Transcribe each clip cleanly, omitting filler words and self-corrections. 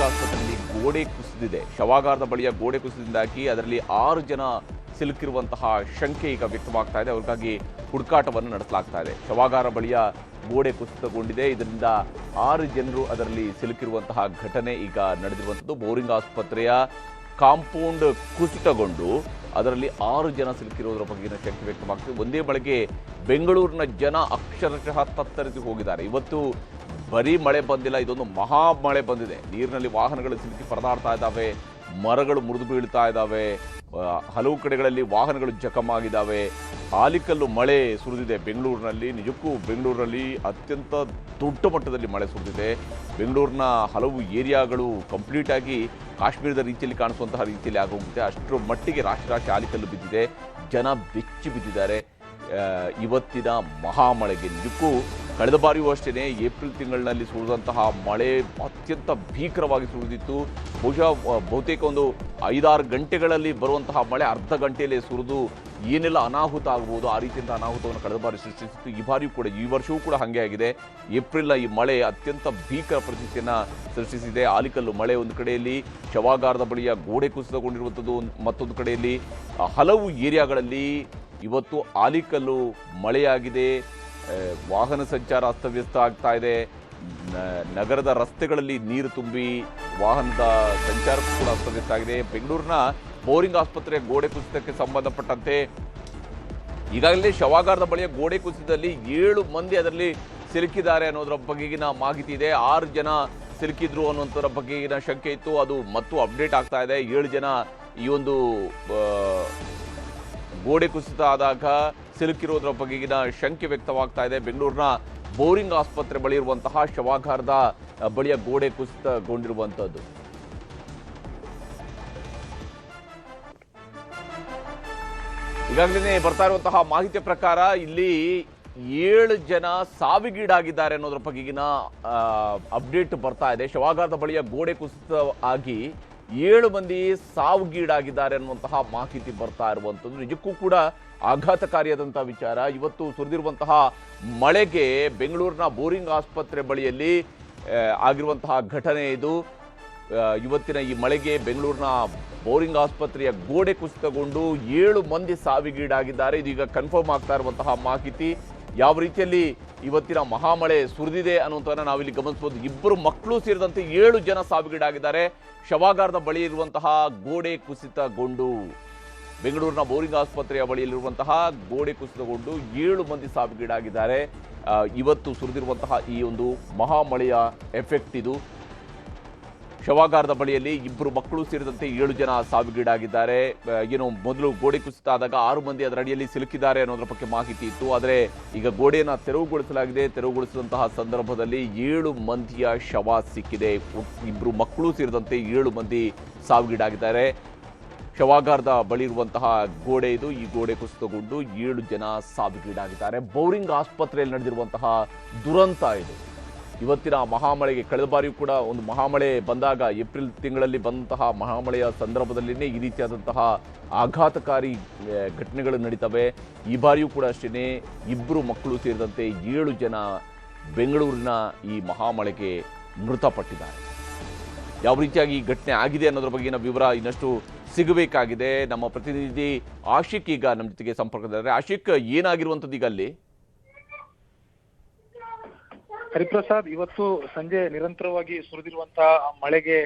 Boring ಆಸ್ಪತ್ರೆಯಲ್ಲಿ ಗೋಡೆ ಕುಸಿದಿದೆ. ಶವಾಗಾರದ ಬಳಿಯ ಗೋಡೆ ಕುಸಿದಿಂದಾಗಿ ಅದರಲ್ಲಿ 6 ಜನ ಸಿಲುಕಿರುವಂತಹ ಶಂಕೆ ಈಗ ವ್ಯಕ್ತವಾಗ್ತಾ ಇದೆ. ಅವ್ರಿಗಾಗಿ ಹುಡುಕಾಟವನ್ನು ನಡೆಸಲಾಗ್ತಾ ಇದೆ. ಶವಾಗಾರ ಬಳಿಯ ಗೋಡೆ ಕುಸಿತಗೊಂಡಿದೆ. ಇದರಿಂದ 6 ಜನರು ಅದರಲ್ಲಿ ಸಿಲುಕಿರುವಂತಹ ಘಟನೆ ಈಗ ನಡೆದಿರುವಂಥದ್ದು. ಬೋರಿಂಗ್ ಆಸ್ಪತ್ರೆಯ ಕಾಂಪೌಂಡ್ ಕುಸಿತಗೊಂಡು ಅದರಲ್ಲಿ 6 ಜನ ಸಿಲುಕಿರುವುದರ ಬಗ್ಗೆನ ಶಂಕೆ ವ್ಯಕ್ತವಾಗ್ತದೆ. ಒಂದೇ ಮಳೆಗೆ ಬೆಂಗಳೂರಿನ ಜನ ಅಕ್ಷರಶಃ ತತ್ತರಿಸಿ ಹೋಗಿದ್ದಾರೆ. ಇವತ್ತು ಬರೀ ಮಳೆ ಬಂದಿಲ್ಲ, ಇದೊಂದು ಮಹಾ ಮಳೆ ಬಂದಿದೆ. ನೀರಿನಲ್ಲಿ ವಾಹನಗಳು ಸಿಲುಕಿ ಪರದಾಡ್ತಾ ಇದ್ದಾವೆ, ಮರಗಳು ಮುರಿದು ಬೀಳ್ತಾ ಇದ್ದಾವೆ, ಹಲವು ಕಡೆಗಳಲ್ಲಿ ವಾಹನಗಳು ಜಖಮಾಗಿದ್ದಾವೆ. ಆಲಿಕಲ್ಲು ಮಳೆ ಸುರಿದಿದೆ ಬೆಂಗಳೂರಿನಲ್ಲಿ. ನಿಜಕ್ಕೂ ಬೆಂಗಳೂರಿನಲ್ಲಿ ಅತ್ಯಂತ ದೊಡ್ಡ ಮಟ್ಟದಲ್ಲಿ ಮಳೆ ಸುರಿದಿದೆ. ಬೆಂಗಳೂರಿನ ಹಲವು ಏರಿಯಾಗಳು ಕಂಪ್ಲೀಟ್ ಆಗಿ ಕಾಶ್ಮೀರದ ರೀತಿಯಲ್ಲಿ ಕಾಣಿಸುವಂತಹ ರೀತಿಯಲ್ಲಿ ಆಗೋಗಿದೆ. ಅಷ್ಟರ ಮಟ್ಟಿಗೆ ರಾಶಿ ಆಲಿಕಲ್ಲು ಬಿದ್ದಿದೆ. ಜನ ಬೆಚ್ಚಿ ಬಿದ್ದಿದ್ದಾರೆ ಇವತ್ತಿನ ಮಹಾಮಳೆಗೆ. ನಿಜಕ್ಕೂ ಕಳೆದ ಬಾರಿಯೂ ಅಷ್ಟೇ ಏಪ್ರಿಲ್ ತಿಂಗಳಿನಲ್ಲಿ ಸುರಿದಂತಹ ಮಳೆ ಅತ್ಯಂತ ಭೀಕರವಾಗಿ ಸುರಿದಿತ್ತು. ಬಹುತೇಕ ಒಂದು 5-6 ಗಂಟೆಗಳಲ್ಲಿ ಬರುವಂತಹ ಮಳೆ ಅರ್ಧ ಗಂಟೆಯಲ್ಲೇ ಸುರಿದು ಏನೆಲ್ಲ ಅನಾಹುತ ಆಗ್ಬೋದು ಆ ರೀತಿಯಿಂದ ಅನಾಹುತವನ್ನು ಕಳೆದ ಬಾರಿ ಸೃಷ್ಟಿಸಿತ್ತು. ಈ ಬಾರಿಯೂ ಕೂಡ, ಈ ವರ್ಷವೂ ಕೂಡ ಹಾಗೆ ಆಗಿದೆ. ಏಪ್ರಿಲ್ನ ಈ ಮಳೆ ಅತ್ಯಂತ ಭೀಕರ ಪರಿಸ್ಥಿತಿಯನ್ನು ಸೃಷ್ಟಿಸಿದೆ. ಆಲಿಕಲ್ಲು ಮಳೆ ಒಂದು ಕಡೆಯಲ್ಲಿ, ಶವಾಗಾರದ ಬಳಿಯ ಗೋಡೆ ಕುಸಿತಗೊಂಡಿರುವಂಥದ್ದು ಮತ್ತೊಂದು ಕಡೆಯಲ್ಲಿ. ಹಲವು ಏರಿಯಾಗಳಲ್ಲಿ ಇವತ್ತು ಆಲಿಕಲ್ಲು ಮಳೆಯಾಗಿದೆ. ವಾಹನ ಸಂಚಾರ ಅಸ್ತವ್ಯಸ್ತ ಆಗ್ತಾ ಇದೆ. ನಗರದ ರಸ್ತೆಗಳಲ್ಲಿ ನೀರು ತುಂಬಿ ವಾಹನದ ಸಂಚಾರಕ್ಕೂ ಕೂಡ ಅಸ್ತವ್ಯಸ್ತ ಆಗಿದೆ. ಬೆಂಗಳೂರಿನ ಬೋರಿಂಗ್ ಆಸ್ಪತ್ರೆಯ ಗೋಡೆ ಕುಸಿತಕ್ಕೆ ಸಂಬಂಧಪಟ್ಟಂತೆ ಈಗಾಗಲೇ ಶವಾಗಾರದ ಬಳಿಯ ಗೋಡೆ ಕುಸಿತದಲ್ಲಿ 7 ಮಂದಿ ಅದರಲ್ಲಿ ಸಿಲುಕಿದ್ದಾರೆ ಅನ್ನೋದರ ಬಗೆಗಿನ ಮಾಹಿತಿ ಇದೆ. 6 ಜನ ಸಿಲುಕಿದ್ರು ಅನ್ನುವಂಥದ್ರ ಬಗೆಗಿನ ಶಂಕೆ ಇತ್ತು. ಅದು ಮತ್ತು ಅಪ್ಡೇಟ್ ಆಗ್ತಾ ಇದೆ. 7 ಜನ ಈ ಒಂದು ಗೋಡೆ ಕುಸಿತ ಆದಾಗ ಸಿಲುಕಿರೋದ್ರ ಬಗೆಗಿನ ಶಂಕೆ ವ್ಯಕ್ತವಾಗ್ತಾ ಇದೆ. ಬೆಂಗಳೂರಿನ ಬೋರಿಂಗ್ ಆಸ್ಪತ್ರೆ ಬಳಿ ಇರುವಂತಹ ಶವಾಗಾರದ ಬಳಿಯ ಗೋಡೆ ಕುಸಿತಗೊಂಡಿರುವಂಥದ್ದು. ಈಗಾಗಲೇ ಬರ್ತಾ ಇರುವಂತಹ ಮಾಹಿತಿಯ ಪ್ರಕಾರ ಇಲ್ಲಿ 7 ಜನ ಸಾವಿಗೀಡಾಗಿದ್ದಾರೆ ಅನ್ನೋದ್ರ ಬಗೆಗಿನ ಅಪ್ಡೇಟ್ ಬರ್ತಾ ಇದೆ. ಶವಾಗಾರದ ಬಳಿಯ ಗೋಡೆ ಕುಸಿತ ಆಗಿ 7 ಮಂದಿ ಸಾವಿಗೀಡಾಗಿದ್ದಾರೆ ಅನ್ನುವಂತಹ ಮಾಹಿತಿ ಬರ್ತಾ ಇರುವಂಥದ್ದು. ನಿಜಕ್ಕೂ ಕೂಡ ಆಘಾತಕಾರಿಯಾದಂತಹ ವಿಚಾರ. ಇವತ್ತು ಸುರಿದಿರುವಂತಹ ಮಳೆಗೆ ಬೆಂಗಳೂರಿನ ಬೋರಿಂಗ್ ಆಸ್ಪತ್ರೆ ಬಳಿಯಲ್ಲಿ ಆಗಿರುವಂತಹ ಘಟನೆ ಇದು. ಇವತ್ತಿನ ಈ ಮಳೆಗೆ ಬೆಂಗಳೂರಿನ ಬೋರಿಂಗ್ ಆಸ್ಪತ್ರೆಯ ಗೋಡೆ ಕುಸಿತಗೊಂಡು 7 ಮಂದಿ ಸಾವಿಗೀಡಾಗಿದ್ದಾರೆ. ಇದೀಗ ಕನ್ಫರ್ಮ್ ಆಗ್ತಾ ಇರುವಂತಹ ಮಾಹಿತಿ. ಯಾವ ರೀತಿಯಲ್ಲಿ ಇವತ್ತಿನ ಮಹಾಮಳೆ ಸುರಿದಿದೆ ಅನ್ನುವಂಥದ್ದನ್ನು ನಾವಿಲ್ಲಿ ಗಮನಿಸಬಹುದು. 2 ಮಕ್ಕಳು ಸೇರಿದಂತೆ 7 ಜನ ಸಾವಿಗೀಡಾಗಿದ್ದಾರೆ. ಶವಾಗಾರದ ಬಳಿ ಇರುವಂತಹ ಗೋಡೆ ಕುಸಿತಗೊಂಡು, ಬೆಂಗಳೂರಿನ ಬೋರಿಂಗ್ ಆಸ್ಪತ್ರೆಯ ಬಳಿಯಲ್ಲಿರುವಂತಹ ಗೋಡೆ ಕುಸಿತಗೊಂಡು 7 ಮಂದಿ ಸಾವಿಗೀಡಾಗಿದ್ದಾರೆ. ಇವತ್ತು ಸುರಿದಿರುವಂತಹ ಈ ಒಂದು ಮಹಾಮಳೆಯ ಎಫೆಕ್ಟ್ ಇದು. ಶವಾಗಾರದ ಬಳಿಯಲ್ಲಿ 2 ಮಕ್ಕಳು ಸೇರಿದಂತೆ 7 ಜನ ಸಾವಿಗೀಡಾಗಿದ್ದಾರೆ. ಏನು ಮೊದಲು ಗೋಡೆ ಕುಸಿತ ಆದಾಗ 6 ಮಂದಿ ಅದರ ಅಡಿಯಲ್ಲಿ ಸಿಲುಕಿದ್ದಾರೆ ಅನ್ನೋದ್ರ ಬಗ್ಗೆ ಮಾಹಿತಿ ಇತ್ತು. ಆದರೆ ಈಗ ಗೋಡೆಯನ್ನು ತೆರವುಗೊಳಿಸಲಾಗಿದೆ. ತೆರವುಗೊಳಿಸಿದಂತಹ ಸಂದರ್ಭದಲ್ಲಿ 7 ಮಂದಿಯ ಶವ ಸಿಕ್ಕಿದೆ. 2 ಮಕ್ಕಳು ಸೇರಿದಂತೆ 7 ಮಂದಿ ಸಾವಿಗೀಡಾಗಿದ್ದಾರೆ. ಶವಾಗಾರದ ಬಳಿ ಇರುವಂತಹ ಗೋಡೆ ಇದು. ಈ ಗೋಡೆ ಕುಸಿತಗೊಂಡು 7 ಜನ ಸಾವಿಗೀಡಾಗಿದ್ದಾರೆ. ಬೋರಿಂಗ್ ಆಸ್ಪತ್ರೆಯಲ್ಲಿ ನಡೆದಿರುವಂತಹ ದುರಂತ ಇದು. ಇವತ್ತಿನ ಮಹಾಮಳೆಗೆ, ಕಳೆದ ಬಾರಿಯೂ ಕೂಡ ಒಂದು ಮಹಾಮಳೆ ಬಂದಾಗ ಏಪ್ರಿಲ್ ತಿಂಗಳಲ್ಲಿ ಬಂದಂತಹ ಮಹಾಮಳೆಯ ಸಂದರ್ಭದಲ್ಲಿನೇ ಈ ರೀತಿಯಾದಂತಹ ಆಘಾತಕಾರಿ ಘಟನೆಗಳು ನಡೀತವೆ. ಈ ಬಾರಿಯೂ ಕೂಡ ಅಷ್ಟೇ 2 ಮಕ್ಕಳು ಸೇರಿದಂತೆ 7 ಜನ ಬೆಂಗಳೂರಿನ ಈ ಮಹಾಮಳೆಗೆ ಮೃತಪಟ್ಟಿದ್ದಾರೆ. ಯಾವ ರೀತಿಯಾಗಿ ಈ ಘಟನೆ ಆಗಿದೆ ಅನ್ನೋದ್ರ ಬಗ್ಗೆನ ವಿವರ ಇನ್ನಷ್ಟು ಸಿಗಬೇಕಾಗಿದೆ. ನಮ್ಮ ಪ್ರತಿನಿಧಿ ಆಶಿಕ್ ಈಗ ನಮ್ಮ ಜೊತೆಗೆ ಸಂಪರ್ಕದಲ್ಲಿದ್ದಾರೆ. ಆಶಿಕ್, ಏನಾಗಿರುವಂಥದ್ದು ಈಗ ಅಲ್ಲಿ? ಹರಿಪ್ರಸಾದ್, ಇವತ್ತು ಸಂಜೆ ನಿರಂತರವಾಗಿ ಸುರಿದಿರುವಂತಹ ಮಳೆಗೆ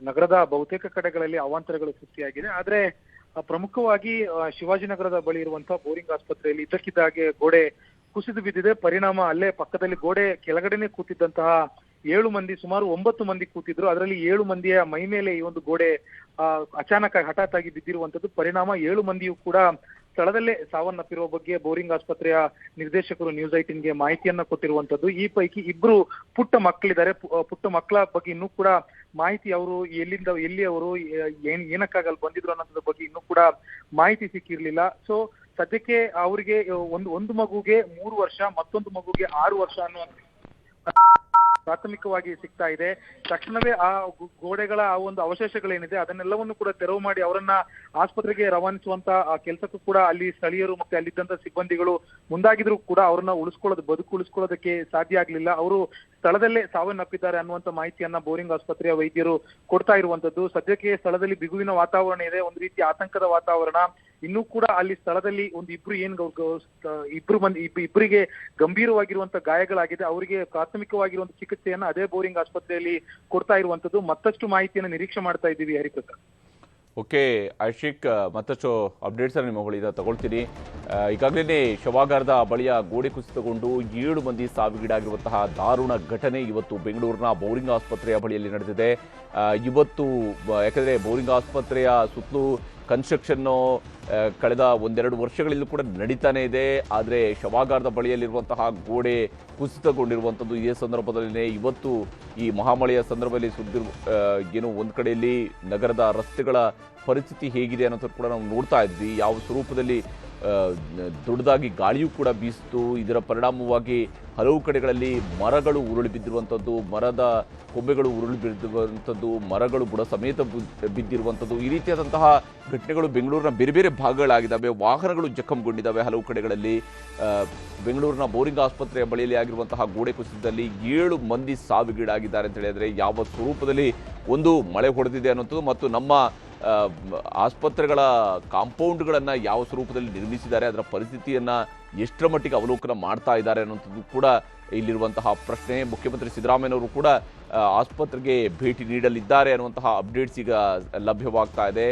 ನಗರದ ಬಹುತೇಕ ಕಡೆಗಳಲ್ಲಿ ಅವಾಂತರಗಳು ಸೃಷ್ಟಿಯಾಗಿದೆ. ಆದ್ರೆ ಪ್ರಮುಖವಾಗಿ ಶಿವಾಜಿನಗರದ ಬಳಿ ಇರುವಂತಹ ಬೋರಿಂಗ್ ಆಸ್ಪತ್ರೆಯಲ್ಲಿ ಇದ್ದಕ್ಕಿದ್ದಾಗೆ ಗೋಡೆ ಕುಸಿದು ಬಿದ್ದಿದೆ. ಪರಿಣಾಮ ಅಲ್ಲೇ ಪಕ್ಕದಲ್ಲಿ ಗೋಡೆ ಕೆಳಗಡೆನೆ ಕೂತಿದ್ದಂತಹ 7 ಮಂದಿ, ಸುಮಾರು 9 ಮಂದಿ ಕೂತಿದ್ರು. ಅದರಲ್ಲಿ 7 ಮಂದಿಯ ಮೈ ಮೇಲೆ ಈ ಒಂದು ಗೋಡೆ ಅಚಾನಕ್ ಆಗಿ ಹಠಾತ್ ಆಗಿ ಬಿದ್ದಿರುವಂತದ್ದು. ಪರಿಣಾಮ 7 ಮಂದಿಯೂ ಕೂಡ ಸ್ಥಳದಲ್ಲೇ ಸಾವನ್ನಪ್ಪಿರುವ ಬಗ್ಗೆ ಬೋರಿಂಗ್ ಆಸ್ಪತ್ರೆಯ ನಿರ್ದೇಶಕರು ನ್ಯೂಸ್ 18ಗೆ ಮಾಹಿತಿಯನ್ನ ಕೊಟ್ಟಿರುವಂತದ್ದು. ಈ ಪೈಕಿ 2 ಪುಟ್ಟ ಮಕ್ಕಳಿದ್ದಾರೆ. ಪುಟ್ಟ ಮಕ್ಕಳ ಬಗ್ಗೆ ಇನ್ನೂ ಕೂಡ ಮಾಹಿತಿ, ಅವರು ಎಲ್ಲಿ ಅವರು ಏನಕ್ಕಾಗಲ್ಲಿ ಬಂದಿದ್ರು ಅನ್ನೋದ್ರ ಬಗ್ಗೆ ಇನ್ನೂ ಕೂಡ ಮಾಹಿತಿ ಸಿಕ್ಕಿರ್ಲಿಲ್ಲ. ಸೊ ಸದ್ಯಕ್ಕೆ ಅವರಿಗೆ ಒಂದು ಮಗುಗೆ 3 ವರ್ಷ, ಮತ್ತೊಂದು ಮಗುಗೆ 6 ವರ್ಷ ಅನ್ನೋ ಪ್ರಾಥಮಿಕವಾಗಿ ಸಿಗ್ತಾ ಇದೆ. ತಕ್ಷಣವೇ ಆ ಗೋಡೆಗಳ ಆ ಒಂದು ಅವಶೇಷಗಳೇನಿದೆ ಅದನ್ನೆಲ್ಲವನ್ನು ಕೂಡ ತೆರವು ಮಾಡಿ ಅವರನ್ನ ಆಸ್ಪತ್ರೆಗೆ ರವಾನಿಸುವಂತ ಕೆಲಸಕ್ಕೂ ಕೂಡ ಅಲ್ಲಿ ಸ್ಥಳೀಯರು ಮತ್ತೆ ಅಲ್ಲಿದ್ದಂತ ಸಿಬ್ಬಂದಿಗಳು ಮುಂದಾಗಿದ್ರು ಕೂಡ ಅವರನ್ನ ಬದುಕು ಉಳಿಸ್ಕೊಳ್ಳೋದಕ್ಕೆ ಸಾಧ್ಯ ಆಗ್ಲಿಲ್ಲ. ಅವರು ಸ್ಥಳದಲ್ಲೇ ಸಾವನ್ನಪ್ಪಿದ್ದಾರೆ ಅನ್ನುವಂತ ಮಾಹಿತಿಯನ್ನ ಬೋರಿಂಗ್ ಆಸ್ಪತ್ರೆಯ ವೈದ್ಯರು ಕೊಡ್ತಾ ಇರುವಂತದ್ದು. ಸದ್ಯಕ್ಕೆ ಸ್ಥಳದಲ್ಲಿ ಬಿಗುವಿನ ವಾತಾವರಣ ಇದೆ, ಒಂದು ರೀತಿ ಆತಂಕದ ವಾತಾವರಣ. ಇನ್ನೂ ಕೂಡ ಅಲ್ಲಿ ಸ್ಥಳದಲ್ಲಿ ಒಂದು ಇಬ್ಬರಿಗೆ ಗಂಭೀರವಾಗಿರುವಂತ ಗಾಯಗಳಾಗಿದೆ. ಅವರಿಗೆ ಪ್ರಾಥಮಿಕವಾಗಿರುವಂತ ಚಿಕಿತ್ಸೆಯನ್ನ ಅದೇ ಬೋರಿಂಗ್ ಆಸ್ಪತ್ರೆಯಲ್ಲಿ ಕೊಡ್ತಾ ಇರುವಂತದ್ದು. ಮತ್ತಷ್ಟು ಮಾಹಿತಿಯನ್ನು ನಿರೀಕ್ಷೆ ಮಾಡ್ತಾ ಇದ್ದೀವಿ ಹರಿಪ್ರಸಾದ್. ಓಕೆ ಐಶಿಕ್, ಮತ್ತಷ್ಟು ಅಪ್ಡೇಟ್ಸ್ ನಿಮ್ಮ ಬಳಿಯಿಂದ ತಗೊಳ್ತೀನಿ. ಈಗಾಗಲೇ ಶವಾಗಾರದ ಬಳಿಯ ಗೋಡೆ ಕುಸಿತಗೊಂಡು 7 ಮಂದಿ ಸಾವಿಗೀಡಾಗಿರುವಂತಹ ದಾರುಣ ಘಟನೆ ಇವತ್ತು ಬೆಂಗಳೂರಿನ ಬೋರಿಂಗ್ ಆಸ್ಪತ್ರೆಯ ಬಳಿಯಲ್ಲಿ ನಡೆದಿದೆ. ಇವತ್ತು ಯಾಕಂದರೆ ಬೋರಿಂಗ್ ಆಸ್ಪತ್ರೆಯ ಸುತ್ತಲೂ ಕನ್ಸ್ಟ್ರಕ್ಷನ್ನು ಕಳೆದ 1-2 ವರ್ಷಗಳಿಂದ ಕೂಡ ನಡೀತಾನೆ ಇದೆ. ಆದರೆ ಶವಾಗಾರದ ಬಳಿಯಲ್ಲಿರುವಂತಹ ಗೋಡೆ ಕುಸಿತಗೊಂಡಿರುವಂಥದ್ದು ಇದೇ ಸಂದರ್ಭದಲ್ಲೇ ಇವತ್ತು ಈ ಮಹಾಮಳೆಯ ಸಂದರ್ಭದಲ್ಲಿ ಏನು ಒಂದು ಕಡೆಯಲ್ಲಿ ನಗರದ ರಸ್ತೆಗಳ ಪರಿಸ್ಥಿತಿ ಹೇಗಿದೆ ಅನ್ನೋದು ಕೂಡ ನಾವು ನೋಡ್ತಾ ಇದ್ವಿ. ಯಾವ ಸ್ವರೂಪದಲ್ಲಿ ದೊಡ್ಡದಾಗಿ ಗಾಳಿಯೂ ಕೂಡ ಬೀಸಿತು. ಇದರ ಪರಿಣಾಮವಾಗಿ ಹಲವು ಕಡೆಗಳಲ್ಲಿ ಮರಗಳು ಉರುಳಿ ಬಿದ್ದಿರುವಂಥದ್ದು, ಮರದ ಕೊಂಬೆಗಳು ಉರುಳಿ ಬಿದ್ದಿರುವಂಥದ್ದು, ಮರಗಳು ಬುಡ ಸಮೇತ ಬಿದ್ದಿರುವಂಥದ್ದು, ಈ ರೀತಿಯಾದಂತಹ ಘಟನೆಗಳು ಬೆಂಗಳೂರಿನ ಬೇರೆ ಬೇರೆ ಭಾಗಗಳಾಗಿದ್ದಾವೆ. ವಾಹನಗಳು ಜಖಂಗೊಂಡಿದ್ದಾವೆ ಹಲವು ಕಡೆಗಳಲ್ಲಿ. ಬೆಂಗಳೂರಿನ ಬೋರಿಂಗ್ ಆಸ್ಪತ್ರೆಯ ಬಳಿಯಲ್ಲಿ ಆಗಿರುವಂತಹ ಗೋಡೆ ಕುಸಿತದಲ್ಲಿ 7 ಮಂದಿ ಸಾವಿಗೀಡಾಗಿದ್ದಾರೆ ಅಂತ ಹೇಳಿದರೆ ಯಾವ ಸ್ವರೂಪದಲ್ಲಿ ಒಂದು ಮಳೆ ಹೊಡೆದಿದೆ ಅನ್ನೋಂಥದ್ದು ಮತ್ತು ನಮ್ಮ ಆಸ್ಪತ್ರೆಗಳ ಕಾಂಪೌಂಡ್ಗಳನ್ನು ಯಾವ ಸ್ವರೂಪದಲ್ಲಿ ನಿರ್ಮಿಸಿದ್ದಾರೆ, ಅದರ ಪರಿಸ್ಥಿತಿಯನ್ನು ಎಷ್ಟರ ಮಟ್ಟಿಗೆ ಅವಲೋಕನ ಮಾಡ್ತಾ ಇದ್ದಾರೆ ಅನ್ನೋಂಥದ್ದು ಕೂಡ ಇಲ್ಲಿರುವಂತಹ ಪ್ರಶ್ನೆ. ಮುಖ್ಯಮಂತ್ರಿ ಸಿದ್ದರಾಮಯ್ಯನವರು ಕೂಡ ಆಸ್ಪತ್ರೆಗೆ ಭೇಟಿ ನೀಡಲಿದ್ದಾರೆ ಅನ್ನುವಂತಹ ಅಪ್ಡೇಟ್ಸ್ ಈಗ ಲಭ್ಯವಾಗ್ತಾ ಇದೆ.